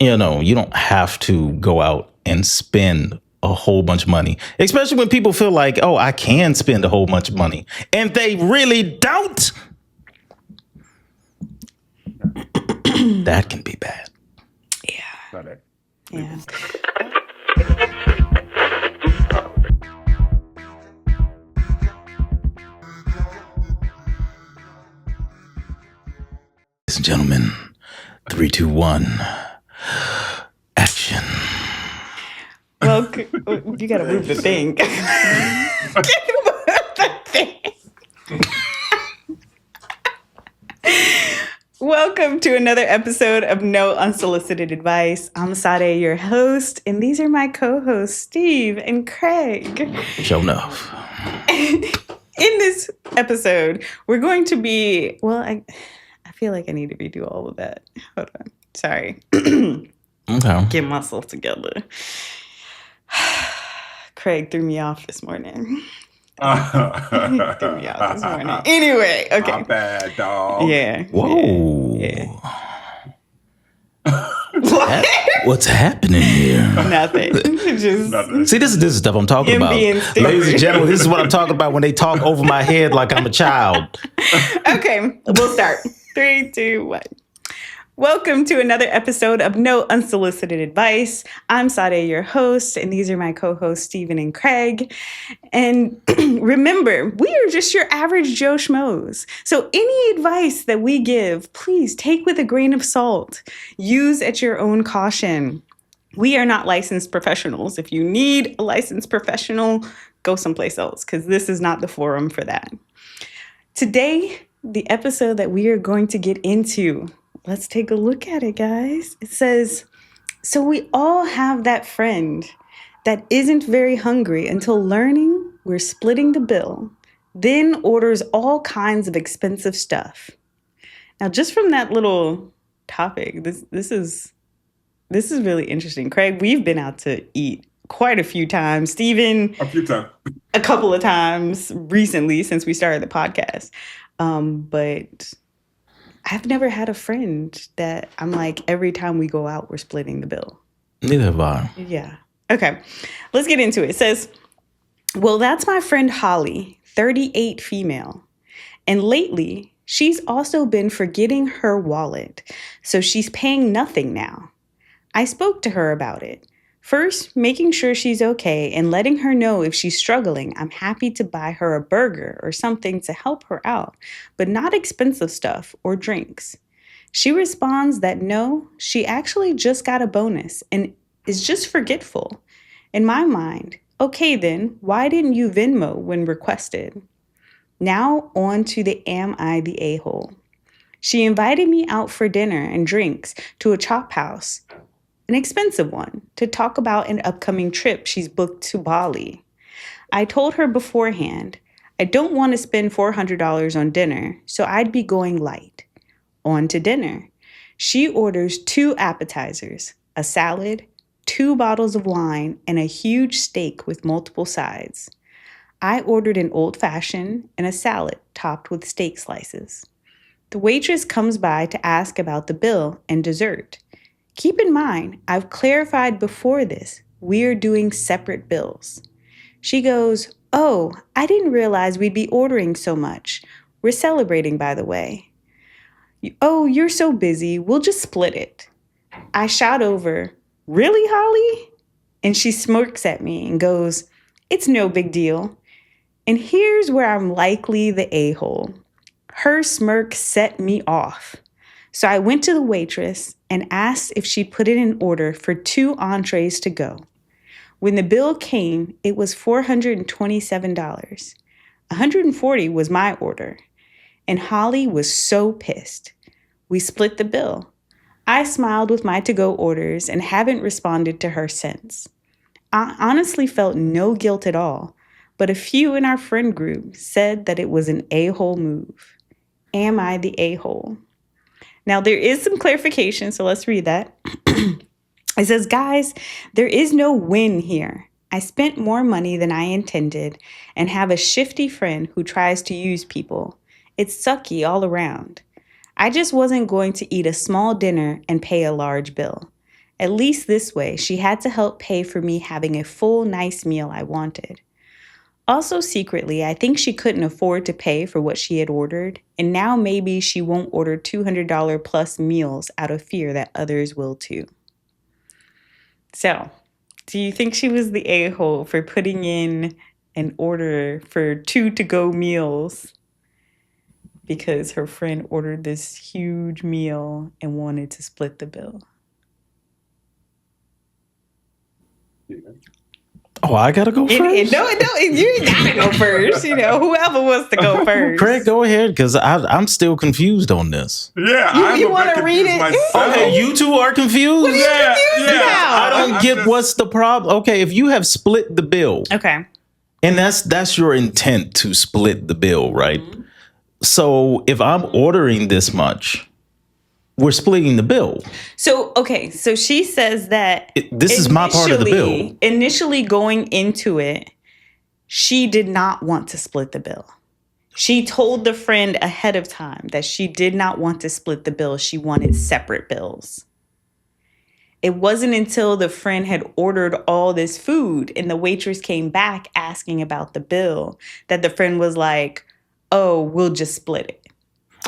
You don't have to go out and spend a whole bunch of money, especially when people feel like, oh, I can spend a whole bunch of money, and they really don't. That can be bad. Yeah. Yeah. Ladies and gentlemen, 3, 2, 1, action. Well, you gotta move the thing. Welcome to another episode of No Unsolicited Advice. I'm Sade, your host, and these are my co-hosts, Steve and Craig. Show enough. In this episode, we're going to be, I feel like I need to redo all of that. Hold on. Sorry. Okay. Get myself together. Craig threw me off this morning. Anyway, okay. My bad, dog. Yeah. Whoa. Yeah. What's happening here? Nothing. Just Nothing. See, this is stuff I'm talking him about. being stupid. Ladies and gentlemen, this is what I'm talking about when they talk over my head like I'm a child. Okay, we'll start. 3, 2, 1. Welcome to another episode of No Unsolicited Advice. I'm Sade, your host, and these are my co-hosts, Stephen and Craig. And remember, we are just your average Joe Schmoes. So any advice that we give, please take with a grain of salt. Use at your own caution. We are not licensed professionals. If you need a licensed professional, go someplace else, because this is not the forum for that. Today, the episode that we are going to get into, let's take a look at it, guys. It says, so we all have that friend that isn't very hungry until learning we're splitting the bill, then orders all kinds of expensive stuff. Now, just from that little topic, this is really interesting. Craig, we've been out to eat quite a few times. Stephen, A few times. a couple of times recently since we started the podcast. But I've never had a friend that I'm like, every time we go out, we're splitting the bill. Neither have I. Yeah. Okay. Let's get into it. It says, well, that's my friend Holly, 38 female. And lately, she's also been forgetting her wallet. So she's paying nothing now. I spoke to her about it. First, making sure she's okay and letting her know if she's struggling, I'm happy to buy her a burger or something to help her out, but not expensive stuff or drinks. She responds that no, she actually just got a bonus and is just forgetful. In my mind, okay then, why didn't you Venmo when requested? Now on to the am I the a-hole. She invited me out for dinner and drinks to a chop house, an expensive one, to talk about an upcoming trip she's booked to Bali. I told her beforehand, I don't want to spend $400 on dinner, so I'd be going light. On to dinner. She orders 2 appetizers, a salad, 2 bottles of wine, and a huge steak with multiple sides. I ordered an old-fashioned and a salad topped with steak slices. The waitress comes by to ask about the bill and dessert. Keep in mind, I've clarified before this, we're doing separate bills. She goes, oh, I didn't realize we'd be ordering so much. We're celebrating, by the way. Oh, you're so busy. We'll just split it. I shout over, really, Holly? And she smirks at me and goes, it's no big deal. And here's where I'm likely the a-hole. Her smirk set me off. So I went to the waitress and asked if she'd put it in order for 2 entrees to go. When the bill came, it was $427. $140 was my order. And Holly was so pissed. We split the bill. I smiled with my to-go orders and haven't responded to her since. I honestly felt no guilt at all, but a few in our friend group said that it was an a-hole move. Am I the a-hole? Now, there is some clarification, so let's read that. It says, guys, there is no win here. I spent more money than I intended and have a shifty friend who tries to use people. It's sucky all around. I just wasn't going to eat a small dinner and pay a large bill. At least this way, she had to help pay for me having a full, nice meal I wanted. Also, secretly, I think she couldn't afford to pay for what she had ordered, and now maybe she won't order $200 plus meals out of fear that others will too. So, do you think she was the a-hole for putting in an order for 2 to-go meals because her friend ordered this huge meal and wanted to split the bill? Oh, I gotta go first? No, you ain't gotta go first. Whoever wants to go first. Craig, go ahead, because I'm still confused on this. Yeah, you want to read it? Okay, you two are confused? What are you confused about? I don't get what's the problem. Okay, if you have split the bill, Okay. and that's your intent to split the bill, right? Mm-hmm. So if I'm ordering this much, we're splitting the bill. So she says that this is my part of the bill. Initially going into it, she did not want to split the bill. She told the friend ahead of time that she did not want to split the bill. She wanted separate bills. It wasn't until the friend had ordered all this food and the waitress came back asking about the bill that the friend was like, oh, we'll just split it.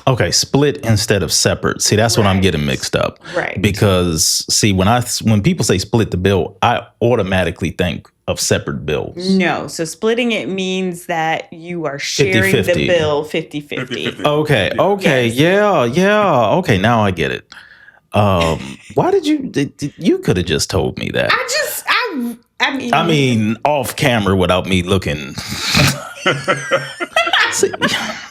Okay, split instead of separate. See, that's what I'm getting mixed up. Right. Because see, when people say split the bill, I automatically think of separate bills. No, so splitting it means that you are sharing 50-50. the bill 50-50. Okay, yes. yeah. Okay, now I get it. Why did you could have just told me that? I mean, off camera without me looking. See,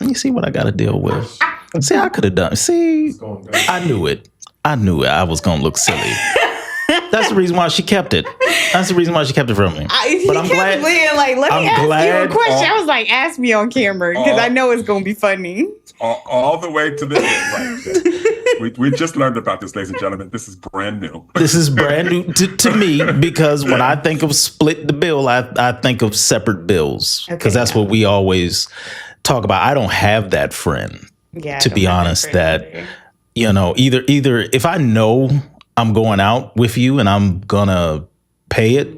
you see what I got to deal with. See, I could have done. See, I knew it. I was gonna look silly. That's the reason why she kept it. That's the reason why she kept it from me. But I'm glad. Let me ask you a question. I was like, ask me on camera because I know it's gonna be funny. All the way to the end, right? We just learned about this, ladies and gentlemen. This is brand new. This is brand new to me because when I think of split the bill, I think of separate bills because that's what we always talk about. I don't have that friend. Yeah, to be honest, that either if I know I'm going out with you and I'm gonna pay it,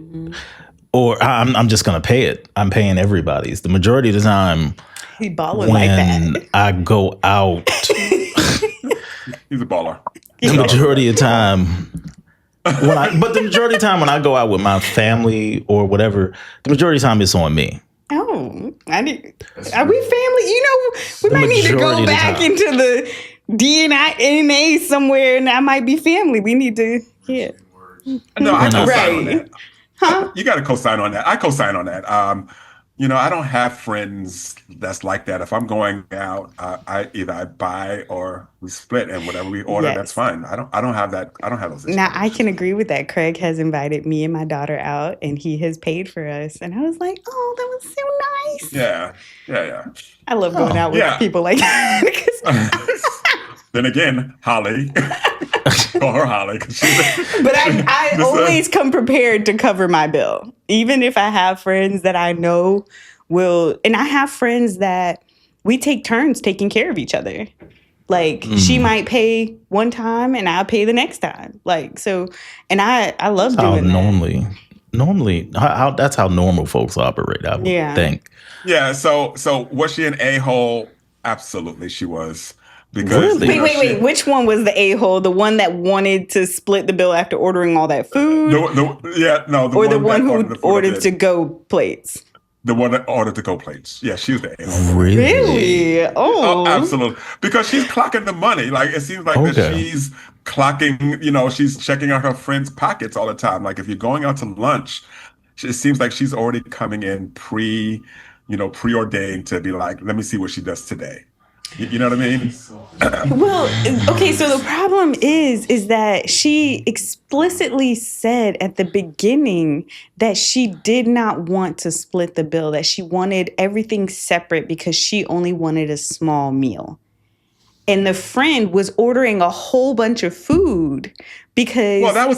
or I'm just gonna pay it. I'm paying everybody's. The majority of the time, he balling like that. I go out, he's a baller. The majority of the time, the majority of the time when I go out with my family or whatever, the majority of the time it's on me. Oh, are we family? We might need to go back into the DNA somewhere, and that might be family. We need to, No, I co-sign on that. Huh? You got to co-sign on that. I co-sign on that. I don't have friends that's like that. If I'm going out, I either buy or we split, and whatever we order, that's fine. I don't have that. I don't have those issues. Now I can agree with that. Craig has invited me and my daughter out, and he has paid for us. And I was like, oh, that was so nice. Yeah. I love going out with people like that. Then again, Holly. Call her Holly. But I always come prepared to cover my bill. Even if I have friends that I know will, and I have friends that we take turns taking care of each other. Like she might pay one time and I'll pay the next time. Like, so, and I love doing that. Normally, that's how normal folks operate, I would think. Yeah, so was she an a-hole? Absolutely, she was. Because really? Wait. Which one was the a-hole? The one that wanted to split the bill after ordering all that food? The one who ordered to-go plates? The one that ordered to-go plates. Yeah, she was the a-hole. Really? Oh, absolutely. Because she's clocking the money. Like, it seems like that she's clocking, she's checking out her friends' pockets all the time. Like, if you're going out to lunch, it seems like she's already coming in preordained to be like, let me see what she does today. You know what I mean? Well, okay, so the problem is that she explicitly said at the beginning that she did not want to split the bill, that she wanted everything separate because she only wanted a small meal. And the friend was ordering a whole bunch of food because... Well, that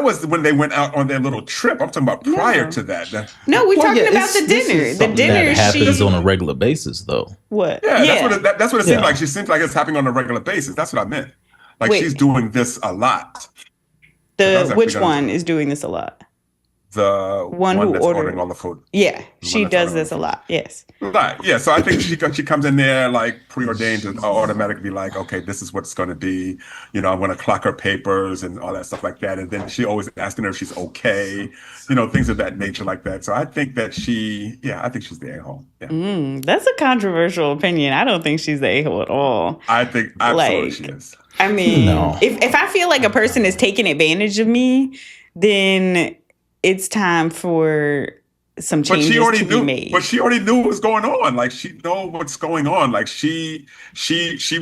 was when they went out on their little trip. I'm talking about prior to that. No, we're talking about the dinner. The dinner that happens on a regular basis, though. What? Yeah. That's what it seems like. She seems like it's happening on a regular basis. That's what I meant. Like Wait. she's doing this a lot. Which one is doing this a lot? The one that's ordering all the food. Yeah, she does this a lot. Yes. Right. Yeah. So I think she comes in there like preordained to automatically be like, okay, this is what it's going to be. You know, I'm going to clock her papers and all that stuff like that. And then she always asking her if she's okay. You know, things of that nature like that. So I think that I think she's the a-hole. Yeah. That's a controversial opinion. I don't think she's the a-hole at all. I think absolutely she is. I mean, if I feel like a person is taking advantage of me, then it's time for some changes to be made. But she already knew what was going on. Like she know what's going on. Like she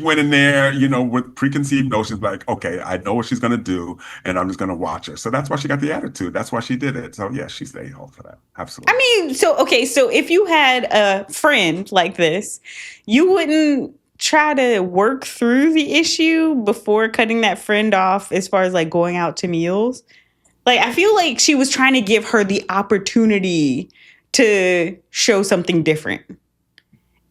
went in there, you know, with preconceived notions. Like, okay, I know what she's gonna do, and I'm just gonna watch her. So that's why she got the attitude. That's why she did it. So yeah, she's the a-hole for that. Absolutely. I mean, so if you had a friend like this, you wouldn't try to work through the issue before cutting that friend off as far as like going out to meals. Like, I feel like she was trying to give her the opportunity to show something different.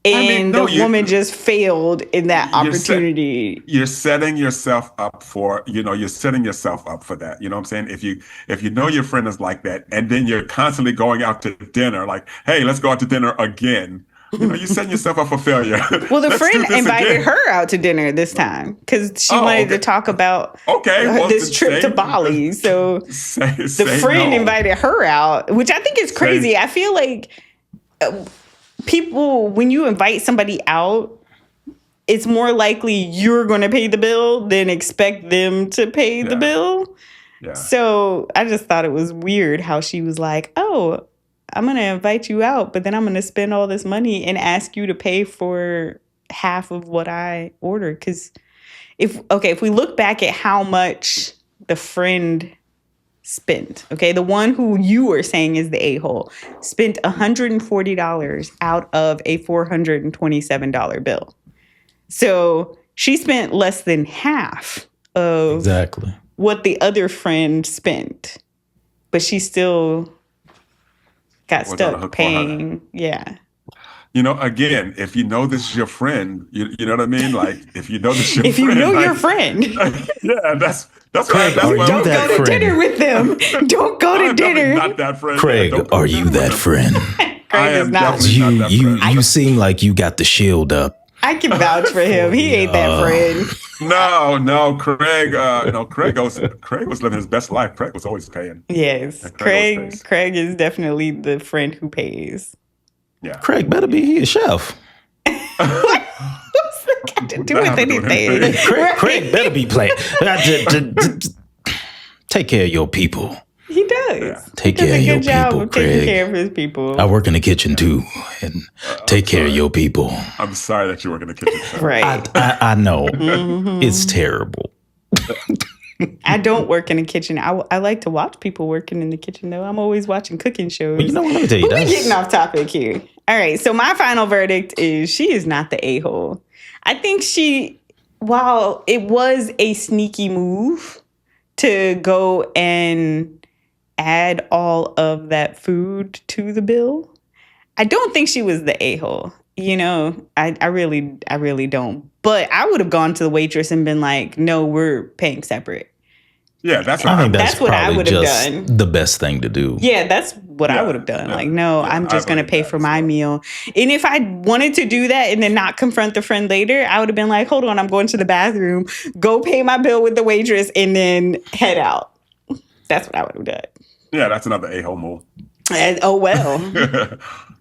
And the woman just failed in that opportunity. You're setting yourself up for, you know, that. You know what I'm saying? If you know your friend is like that, and then you're constantly going out to dinner, like, hey, let's go out to dinner again. You know, you're setting yourself up for failure. Well, the friend invited her out to dinner this time because she wanted to talk about this trip to Bali. So the friend invited her out, which I think is crazy. I feel like people, when you invite somebody out, it's more likely you're going to pay the bill than expect them to pay the bill. Yeah. So I just thought it was weird how she was like, oh, I'm going to invite you out, but then I'm going to spend all this money and ask you to pay for half of what I ordered. Because if we look back at how much the friend spent, the one who you were saying is the a-hole, spent $140 out of a $427 bill. So she spent less than half of what the other friend spent, but she still got stuck paying. Yeah. You know, again, if you know this is your friend, you know what I mean? Like, if you know this is your if friend. If you know your friend. Yeah, that's Craig, why. Don't go to dinner with them. Don't go to dinner. Not that friend. Craig, are you that friend? Craig is not. You seem like you got the shield up. I can vouch for him. He ain't that friend. No, Craig. Craig was living his best life. Craig was always paying. Yes, Craig is definitely the friend who pays. Yeah, Craig better be a chef. What's that got to do with anything? Craig better be playing. Take care of your people. He does. Yeah. Take care of your people, Craig. Taking care of his people. I work in the kitchen too, and take care of your people. I'm sorry that you work in the kitchen. Right. I know. It's terrible. I don't work in the kitchen. I like to watch people working in the kitchen, though. I'm always watching cooking shows. Well, you know what? Let me tell you, we're getting off topic here. All right. So my final verdict is she is not the a-hole. I think while it was a sneaky move to go and add all of that food to the bill, I don't think she was the a-hole. You know, I really don't. But I would have gone to the waitress and been like, no, we're paying separate. Yeah, that's what I would have done. The best thing to do. Yeah, that's what I would have done. Yeah, like, no, I'm just going to pay for my meal. And if I wanted to do that and then not confront the friend later, I would have been like, hold on, I'm going to the bathroom, go pay my bill with the waitress, and then head out. That's what I would have done. Yeah, that's another a-hole move. Oh, well.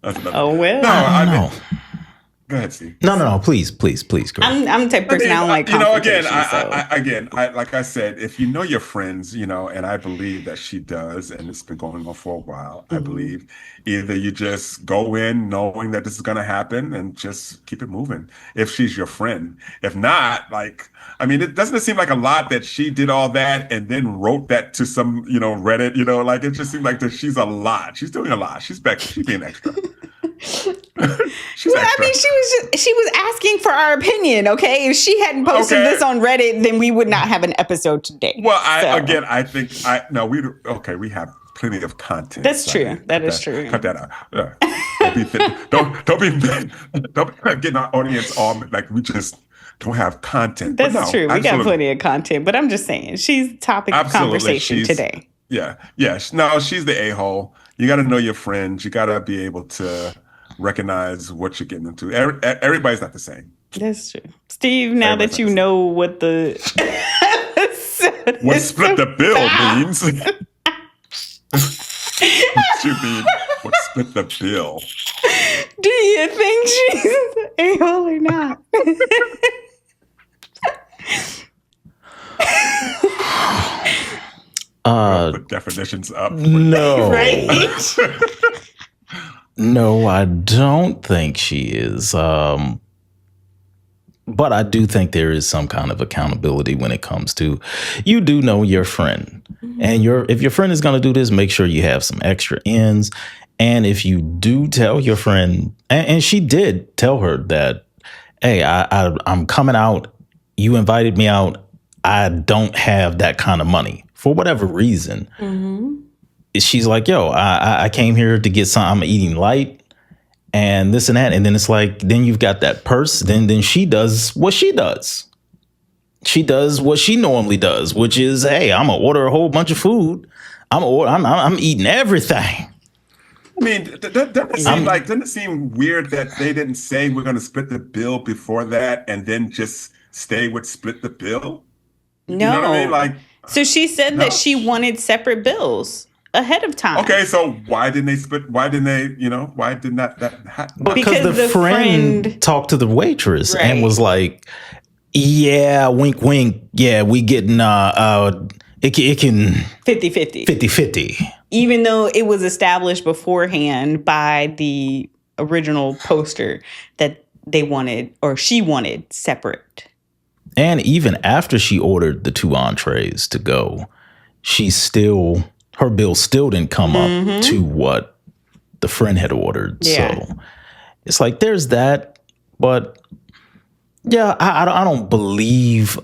Oh, well. No, I know. Go ahead, Steve. No. Please, Chris. I'm the type of person I don't like confrontation. Again, like I said, if you know your friends, you know, and I believe that she does, and it's been going on for a while, I believe either you just go in knowing that this is going to happen and just keep it moving if she's your friend. If not, it doesn't seem like a lot that she did all that and then wrote that to some, Reddit, it just seems like that she's a lot. She's doing a lot. She's being extra. She was asking for our opinion. Okay, if she hadn't posted this on Reddit, then we would not have an episode today. Well, we have plenty of content. That's true. That is true. Cut that out. Don't be getting our audience all like we just don't have content. That's but no, true. We got absolutely. plenty of content, but I'm just saying she's topic of Absolutely. conversation today. Yeah. Yeah. No, she's the a-hole. You got to know your friends. You got to be able to recognize what you're getting into. Everybody's not the same. That's true. Steve, now Everybody's that you not the know what the What split the bill means. What you mean? What split the bill? Do you think she's a-hole or not? Put definitions up. No. Right? No, I don't think she is. But I do think there is some kind of accountability when it comes to, you do know your friend. And if your friend is going to do this, make sure you have some extra ends. And if you do tell your friend, and she did tell her that, hey, I'm coming out. You invited me out. I don't have that kind of money for whatever reason. She's like, yo, I came here to get something. I'm eating light and this and that. And then it's like, then you've got that purse. Then she does what she does. She does what she normally does, which is, hey, I'm gonna order a whole bunch of food. I'm eating everything. I mean, doesn't it seem weird that they didn't say we're going to split the bill before that and then just stay with split the bill? No. You know what I mean? Like, so she said no. that she wanted separate bills ahead of time. Okay, so why didn't they split? Why didn't they, why did not that happen? Because the friend talked to the waitress and was like, yeah, wink, wink. Yeah, we getting, it can 50-50. 50-50. Even though it was established beforehand by the original poster that they wanted, or she wanted, separate. And even after she ordered the 2 entrees to go, her bill still didn't come up to what the friend had ordered. Yeah. So it's like, there's that. But yeah, I don't believe.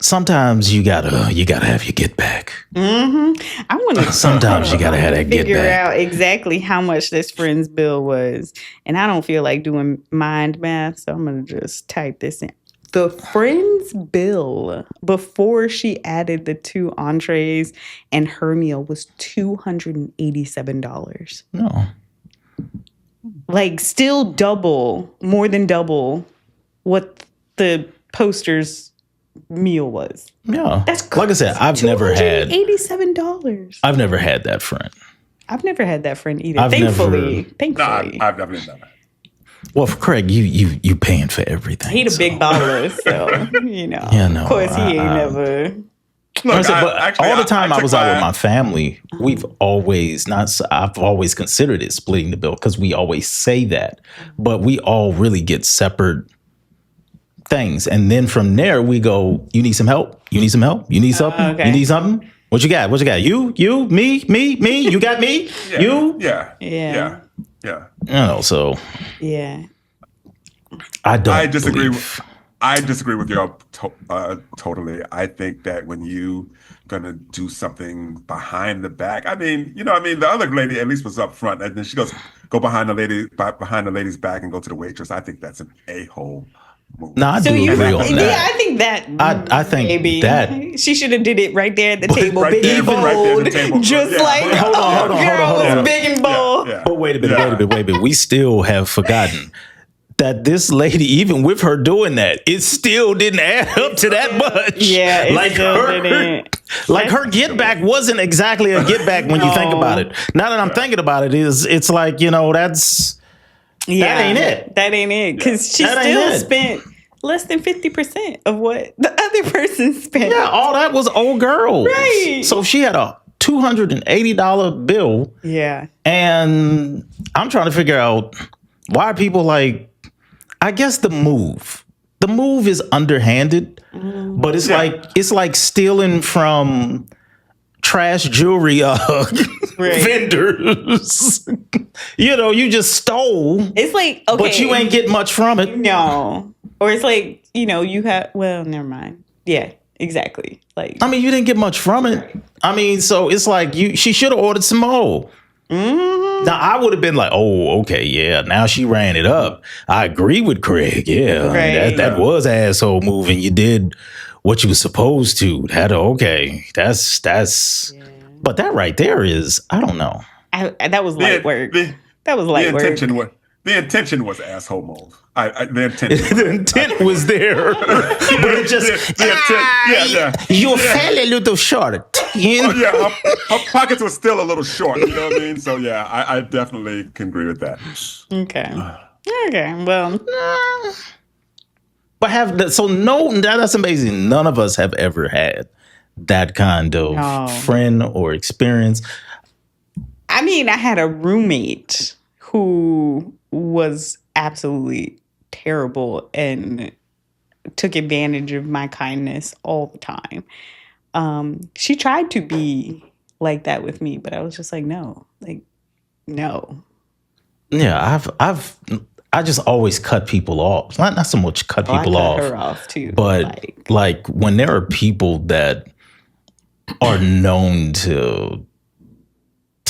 Sometimes you gotta have your get back. I want to. Sometimes you gotta have that get figure back. out exactly how much this friend's bill was, and I don't feel like doing mind math, so I'm gonna just type this in. The friend's bill before she added the 2 entrees and her meal was $287. No. Like, still more than double what the poster's meal was. Yeah. That's crazy. Like I said, I've never had $87. I've never had that friend. I've never had that friend either. I've Thankfully. No, I've never done that. Well, for Craig, you paying for everything. He the big baller, so Yeah, no, of course he ain't never. Look, all the time I was out with my my family, I've always considered it splitting the bill because we always say that, but we all really get separate things. And then from there we go, you need some help? You need some help? You need something? Okay. You need something? What you got? You, me, you got me? Yeah, you? Yeah. So Yeah. I disagree with y'all totally. I think that when you gonna do something behind the back, the other lady at least was up front, and then she go behind the lady's back and go to the waitress. I think that's an a-hole move. No, I do agree on that. Yeah, I think that. I think maybe that she should have did it right there at the table, right big there, and right there bold, at the table. just Yeah. like Hold on. was big and bold. Yeah. But wait a minute. We still have forgotten that this lady, even with her doing that, it still didn't add up to that much. Yeah, it still didn't. Her get back wasn't exactly a get back when you think about it. Now that I'm thinking about it, it's like, that ain't it. That ain't it. Because she That ain't still it. spent less than 50% of what the other person spent. Yeah, all that was old girl. Right. So she had a $280 bill. Yeah. And I'm trying to figure out why are people like, I guess the move is underhanded, but it's like stealing from trash jewelry vendors. You just stole. It's like, okay. But you ain't getting much from it. No. Or it's like, you have, well, never mind. Yeah, exactly. Like, You didn't get much from it. So it's like she should have ordered some more. mm-hmm. Now I would have been like, oh, okay, yeah. Now she ran it up. I agree with Craig. Yeah, Right. that was asshole move, and you did what you were supposed to. That's. But that right there is, I don't know. That was light work. That was light work. The intention was asshole move. The intention. The intent was there, but it just you fell a little short. You know? Yeah, her pockets were still a little short. You know what I mean? So yeah, I definitely can agree with that. Okay. Well, but that's amazing. None of us have ever had that kind of friend or experience. I mean, I had a roommate who was absolutely terrible and took advantage of my kindness all the time. She tried to be like that with me, but I was just like, no. Yeah, I just always cut people off. Not so much cut people I off. cut her off too. But like when there are people that are known to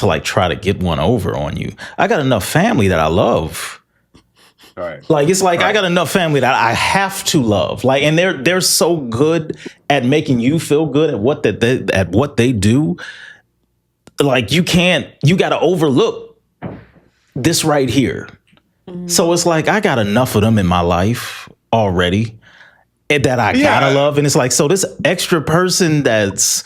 like try to get one over on you. I got enough family that I love. Right. Like it's like I got enough family that I have to love. Like, and they're so good at making you feel good at what they do. Like you got to overlook this right here. Mm-hmm. So it's like I got enough of them in my life already that I gotta love, and it's like so this extra person that's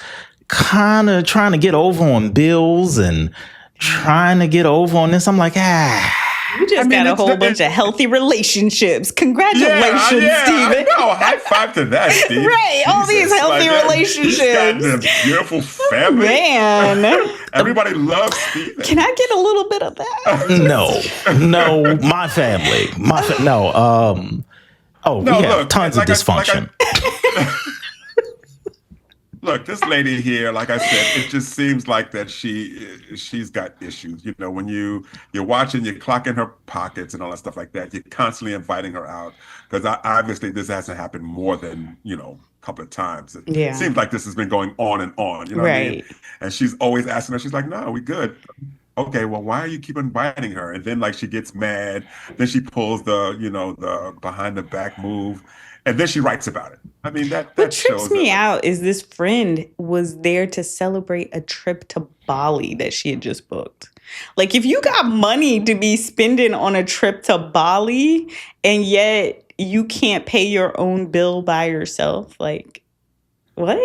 kind of trying to get over on bills and trying to get over on this. I'm like, you just got a whole bunch of healthy relationships. Congratulations, Steven. No, high five to that, Steve. Right, all these healthy relationships. Got a beautiful family. Man. Everybody loves Steven. Can I get a little bit of that? No, my family. We have tons of dysfunction. Look, this lady here, like I said, it just seems like that she's got issues. You know, when you're watching, you're clocking her pockets and all that stuff like that. You're constantly inviting her out because obviously this hasn't happened more than a couple of times. It seems like this has been going on and on. You know what I mean? And she's always asking her. She's like, "No, we good." Okay, well, why are you keep inviting her? And then like she gets mad. Then she pulls the behind the back move. And then she writes about it. I mean, that what trips me out is this friend was there to celebrate a trip to Bali that she had just booked. Like, if you got money to be spending on a trip to Bali and yet you can't pay your own bill by yourself, like, what?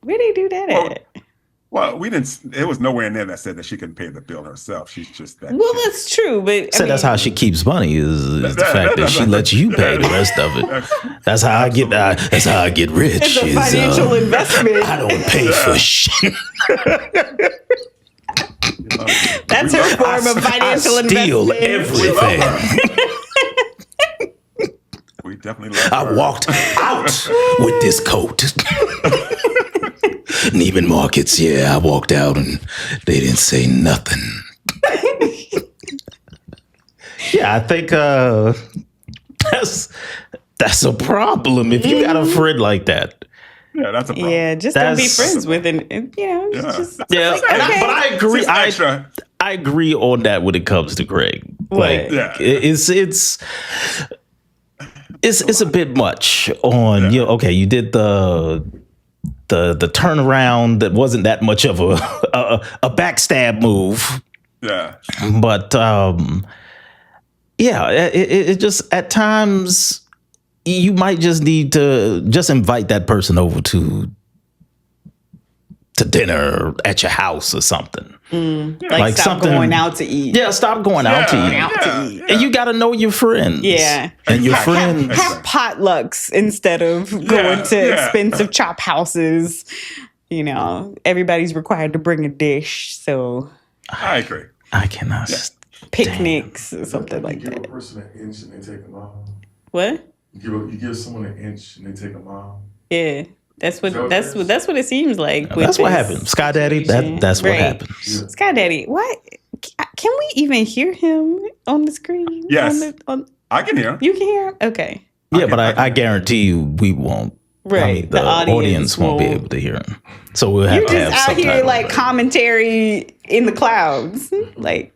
Where do you do that at? Well, we didn't. It was nowhere in there that said that she couldn't pay the bill herself. She's just that. Well, that's true, but that's how she keeps money is the fact that she lets you pay the rest of it. That's how I get. That's how I get rich. It's a financial investment. I don't pay for shit. That's her form of financial investment. I steal everything. We definitely love her. I walked out with this coat. Neiman Markets, I walked out and they didn't say nothing. I think that's a problem if you got a friend like that. Yeah, that's a problem. Yeah, just don't be friends with it. But I agree. I agree on that when it comes to Greg. Like, it's a bit much on you did the turnaround that wasn't that much of a backstab move. Yeah. But it just at times you might just need to just invite that person over to dinner at your house or something. Like stop going out to eat. Yeah, stop going out to eat. Yeah. And you got to know your friends. Yeah. And your friends. Have potlucks instead of going to expensive chop houses. Everybody's required to bring a dish. So I agree. I cannot. Picnics or something like that. You give a person an inch and they take a mile. What? You give someone an inch and they take a mile. Yeah. That's what it seems like. That's what happened. Sky Daddy, that's what happened. Yeah. Sky Daddy, what? Can we even hear him on the screen? Yes. I can hear him. You can hear him? Okay. Yeah, but I guarantee you we won't Right. I mean, the audience won't be able to hear him. So we'll have to have just out here like subtitles. commentary in the clouds. Like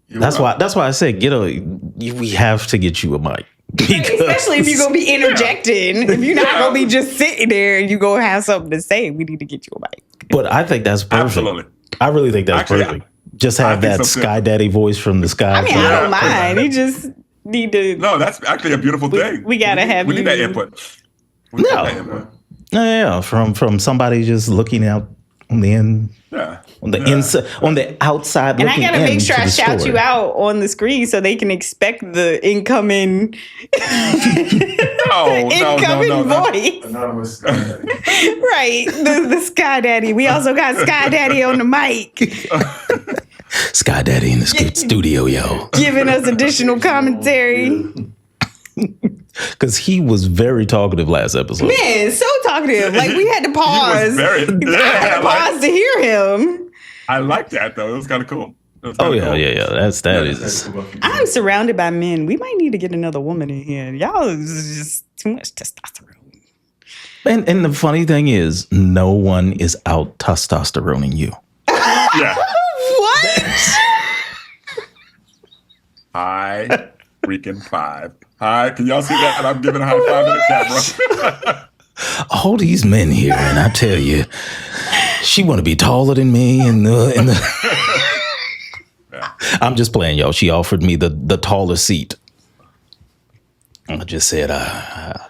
That's why I said we have to get you a mic. especially if you're gonna be interjecting. If you're not gonna be just sitting there and you're gonna have something to say, we need to get you a mic. But I think that's perfect. Absolutely. I really think that's perfect. Just have that Sky Daddy voice from the sky. I mean, I don't mind. You just need to. No, that's actually a beautiful thing. We gotta have we you. need that input. We need that input. Yeah, from somebody just looking out on the end. Yeah. On the inside, on the outside, And I looking gotta make into sure I the shout story. you out on the screen so they can expect the incoming incoming voice. Anonymous. Right. The Sky Daddy. We also got Sky Daddy on the mic, Sky Daddy in the studio, yo. giving us additional commentary. Because he was very talkative last episode. Man, so talkative. Like we had to pause. Pause to hear him. I like that though. It was kind of cool. Oh yeah, yeah. That is. I'm surrounded by men. We might need to get another woman in here. Y'all is just too much testosterone. And the funny thing is, no one is out testosteroning you. Yeah. What? High freaking five. Hi, can y'all see that? I'm giving a high five to the camera. All these men here, and I tell you, she want to be taller than me. And I'm just playing, y'all. She offered me the taller seat. I just said,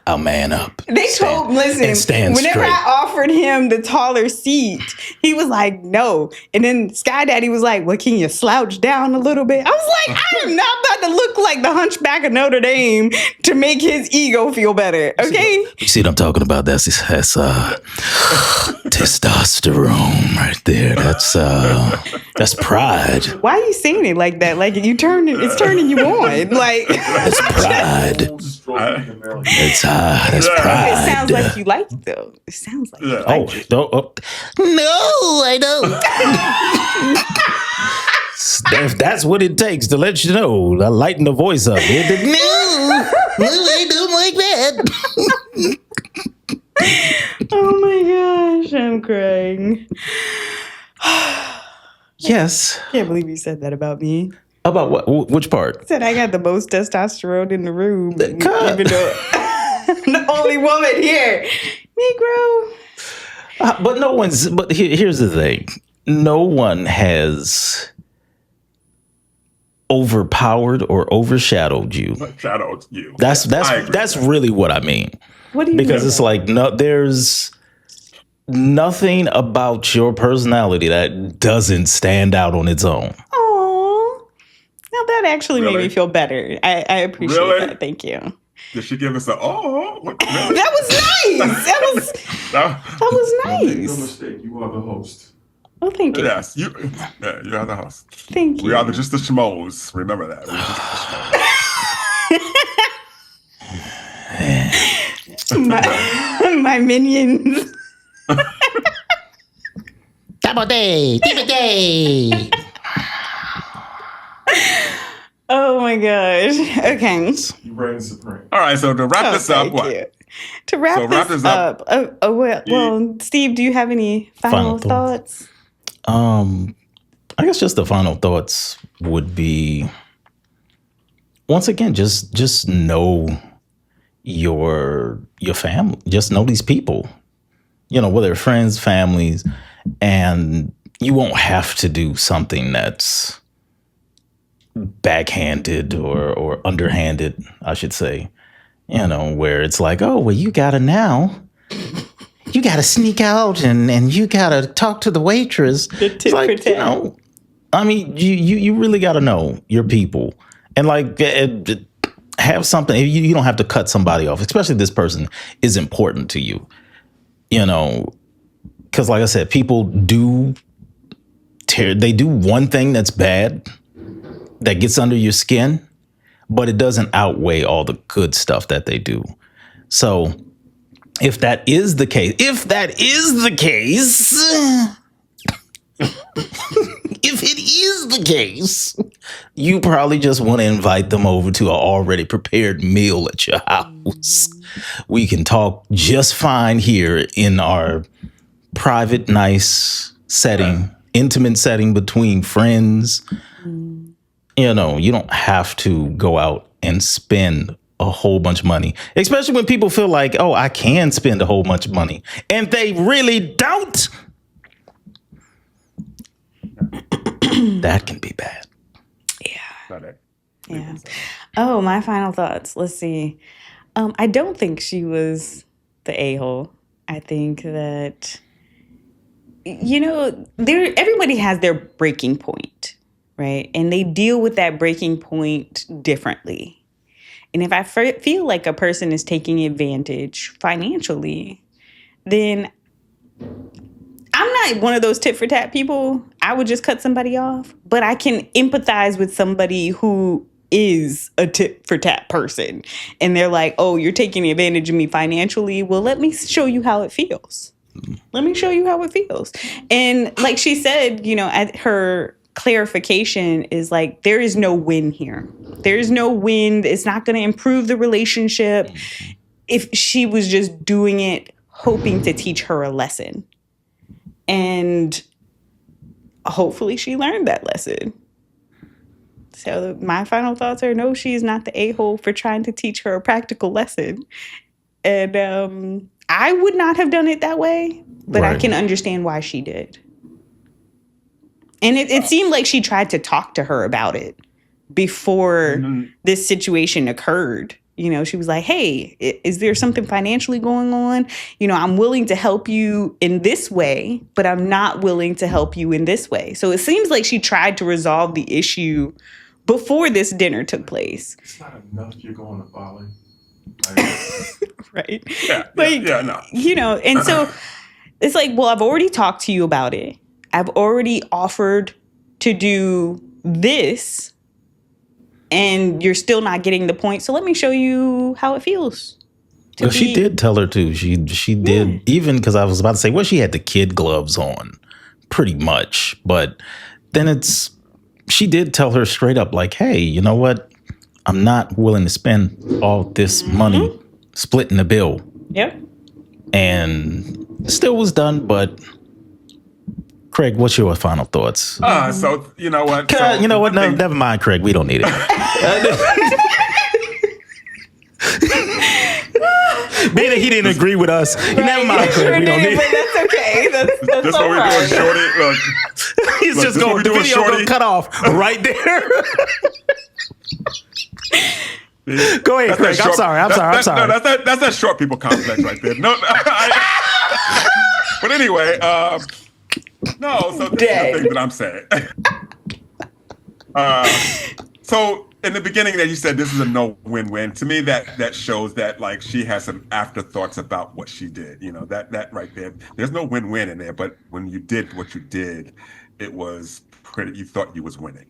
I'll man up. Listen, whenever I offered him the taller seat, he was like, no. And then Sky Daddy was like, well, can you slouch down a little bit? I was like, I am not about to look like the Hunchback of Notre Dame to make his ego feel better, okay? You see what I'm talking about? That's testosterone right there. That's pride. Why are you saying it like that? Like it's turning you on. Like That's pride. That's pride. it sounds like you like it though. It sounds like you like it. No, I don't. If that's what it takes to let you know, I lighten the voice up. No, I don't like that. Oh my gosh, I'm crying. Yes. Can't believe you said that about me. About what? Which part? Said I got the most testosterone in the room. God. Even though I'm the only woman here. Negro. But no one's. But here's the thing: no one has overpowered or overshadowed you. Shadowed you. That's really what I mean. What do you Because mean? it's like there's nothing about your personality that doesn't stand out on its own. Aww. Now that actually made me feel better. I appreciate that. Thank you. Did she give us a really? That was nice. That was Make no nice. mistake, you are the host. Well, thank you. Yes, you are the host. Thank you. We are just the schmoes. Remember that. We're just the schmoes. my minions. Double day. Oh my gosh. Okay. You reign supreme. All right, so to wrap this up, thank what? you. To wrap this up, well, Steve, do you have any final thoughts? I guess just the final thoughts would be, once again, just know your family. Just know these people. Whether they're friends, families, and you won't have to do something that's backhanded or underhanded, I should say. Where it's like, oh, well, you gotta sneak out and you gotta talk to the waitress. Tit for tat. I mean, you really gotta know your people and have something. You don't have to cut somebody off, especially if this person is important to you. Because like I said, people do one thing that's bad that gets under your skin, but it doesn't outweigh all the good stuff that they do. So if that is the case, if it is the case, you probably just want to invite them over to an already prepared meal at your house. We can talk just fine here in our private, nice setting, intimate setting between friends. You know, you don't have to go out and spend a whole bunch of money, especially when people feel like, oh, I can spend a whole bunch of money, and they really don't. That can be bad. Yeah. Oh, my final thoughts. Let's see. I don't think she was the a-hole. I think that, you know, everybody has their breaking point, right? And they deal with that breaking point differently. And if I feel like a person is taking advantage financially, then I'm not one of those tit for tat people. I would just cut somebody off, but I can empathize with somebody who is a tit for tat person. And they're like, oh, you're taking advantage of me financially. Well, let me show you how it feels. Let me show you how it feels. And like she said, you know, at her clarification is like, there is no win here. There is no win. It's not going to improve the relationship. If she was just doing it, hoping to teach her a lesson. And hopefully she learned that lesson. So my final thoughts are, no, she's not the a-hole for trying to teach her a practical lesson. And I would not have done it that way, but I can understand why she did. And it seemed like she tried to talk to her about it before this situation occurred. You know, she was like, hey, is there something financially going on? You know, I'm willing to help you in this way, but I'm not willing to help you in this way. So it seems like she tried to resolve the issue before this dinner took place. It's not enough you're going to Bali. Right. No. You know, and so it's like, well, I've already talked to you about it. I've already offered to do this, and you're still not getting the point. So let me show you how it feels. Well, she did tell her to. She did, even because I was about to say, well, she had the kid gloves on pretty much. But then she did tell her straight up, like, hey, you know what? I'm not willing to spend all this money splitting the bill. Yep. And still was done, but Craig, what's your final thoughts? So you know what? You know what? No, never mind, Craig. We don't need it. Being that he didn't agree with us, never mind, Craig. We don't need it. But that's okay. That's what all we're right. doing, Shorty. Look, He's just going. The video going to cut off right there. Go ahead, Craig. I'm sorry. No, that's that short people complex right there. No, but anyway, no. So this is the thing that I'm saying. So in the beginning, that you said this is a no win-win. To me, that shows that like she has some afterthoughts about what she did. You know, that right there. There's no win-win in there. But when you did what you did, it was pretty. You thought you was winning.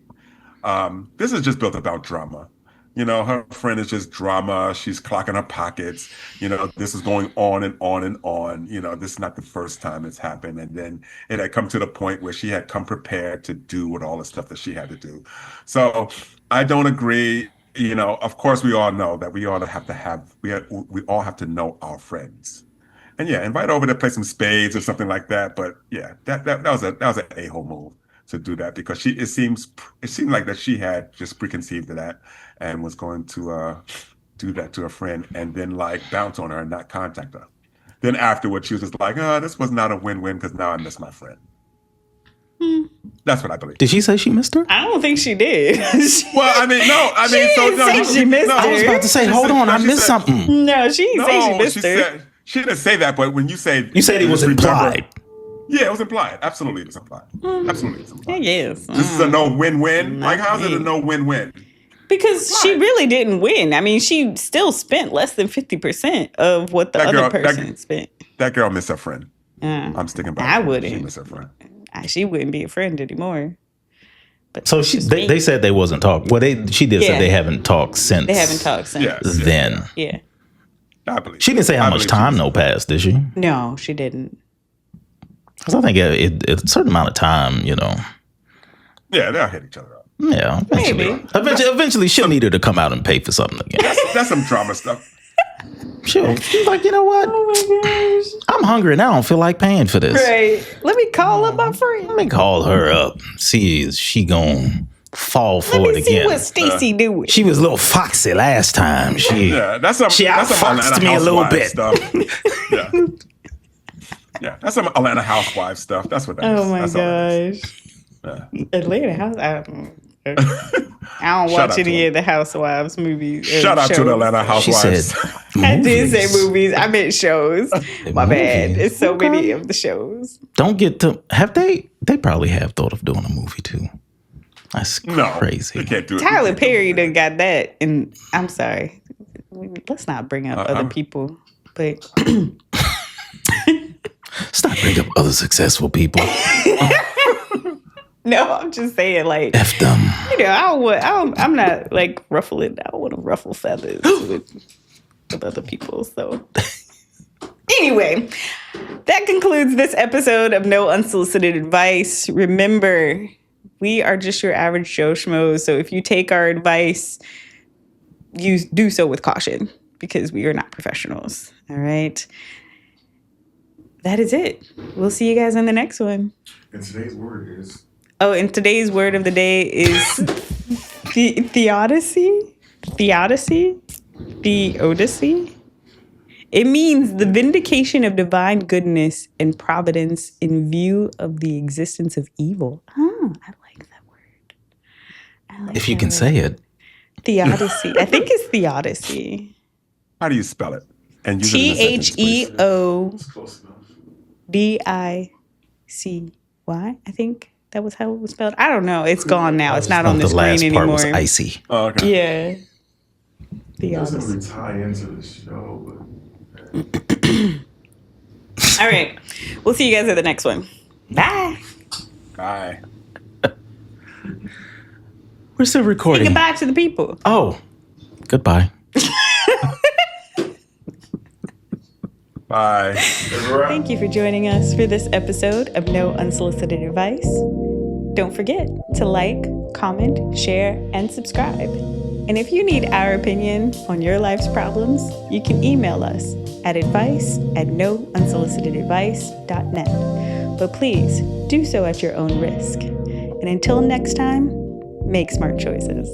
This is just built about drama. You know, her friend is just drama. She's clocking her pockets. You know, this is going on and on and on. You know, this is not the first time it's happened. And then it had come to the point where she had come prepared to do with all the stuff that she had to do. So I don't agree. You know, of course, we all know that we all have to know our friends. And yeah, invite over to play some spades or something like that. But yeah, that was an a-hole move to do that, because it seemed like that she had just preconceived of that and was going to do that to a friend and then like bounce on her and not contact her. Then afterwards, she was just like, this was not a win-win because now I miss my friend. That's what I believe. Did she say she missed her? I don't think she did. Well, I mean, no. I mean, she didn't say she missed her. I was about to say, hold on, I missed something. No, she didn't say she missed her. She didn't say that, but when you said it was implied. Yeah, it was implied. Absolutely, it was implied. Absolutely, it was implied. Yes. This is a no win-win. Like, how's it a no win-win? Because she really didn't win. I mean, she still spent less than 50% of what the other person spent. That girl missed her friend. I'm sticking by I her. wouldn't. She missed her friend. She wouldn't be a friend anymore. But so they said they wasn't talking. Well, she did say they haven't talked since. They haven't talked since. Then. Yeah. I believe. She didn't say how much time passed, did she? No, she didn't. Because I think a certain amount of time, you know, Yeah, they'll hit each other up. Yeah, Maybe. Eventually, she'll need her to come out and pay for something again. That's some drama stuff. She's like, you know what? Oh my gosh. I'm hungry and I don't feel like paying for this. Right. Let me call up my friend. Let me call her up. See, is she gonna fall for Let it me see again? what Stacy doing. She was a little foxy last time. Yeah, that's some outfoxed Atlanta me a little Housewives bit. stuff. Yeah, that's some Atlanta Housewives stuff. That's what that is. Oh my That's all that gosh. is. Yeah. Atlanta House. I don't Shout watch out any to of the Housewives movies. Shout out to the Atlanta She Housewives. said, I did say movies. movies. I meant shows. My bad. Movies. It's so many of the shows. Don't get to have they probably have thought of doing a movie too. That's No, crazy. you can't do it. Tyler Perry done got that. And I'm sorry. Let's not bring up other people. But Stop bringing up other successful people. no, I'm just saying, like, F them. you know, I'm not like ruffling. I don't want to ruffle feathers with other people. So anyway, that concludes this episode of No Unsolicited Advice. Remember, we are just your average Joe Schmoes. So if you take our advice, you do so with caution because we are not professionals. All right. That is it. We'll see you guys on the next one. And today's word is And today's word of the day is theodicy. Theodicy? Theodicy? It means the vindication of divine goodness and providence in view of the existence of evil. Oh, I like that word. If you can say it. Theodicy. I think it's theodicy. How do you spell it? And use it in a sentence, please. THEODICY. it's close enough. I think that was how it was spelled. I don't know. It's gone now. It's not on the The screen last part anymore. was icy. Oh, okay. Yeah. It doesn't Theodicy. really tie into the show, All right. We'll see you guys at the next one. Bye. Bye. We're still Say recording. goodbye to the people. Oh, goodbye. Bye. but Thank you for joining us for this episode of No Unsolicited Advice. Don't forget to like, comment, share, and subscribe. And if you need our opinion on your life's problems, you can email us at advice@nounsolicitedadvice.net. But please do so at your own risk. And until next time, make smart choices.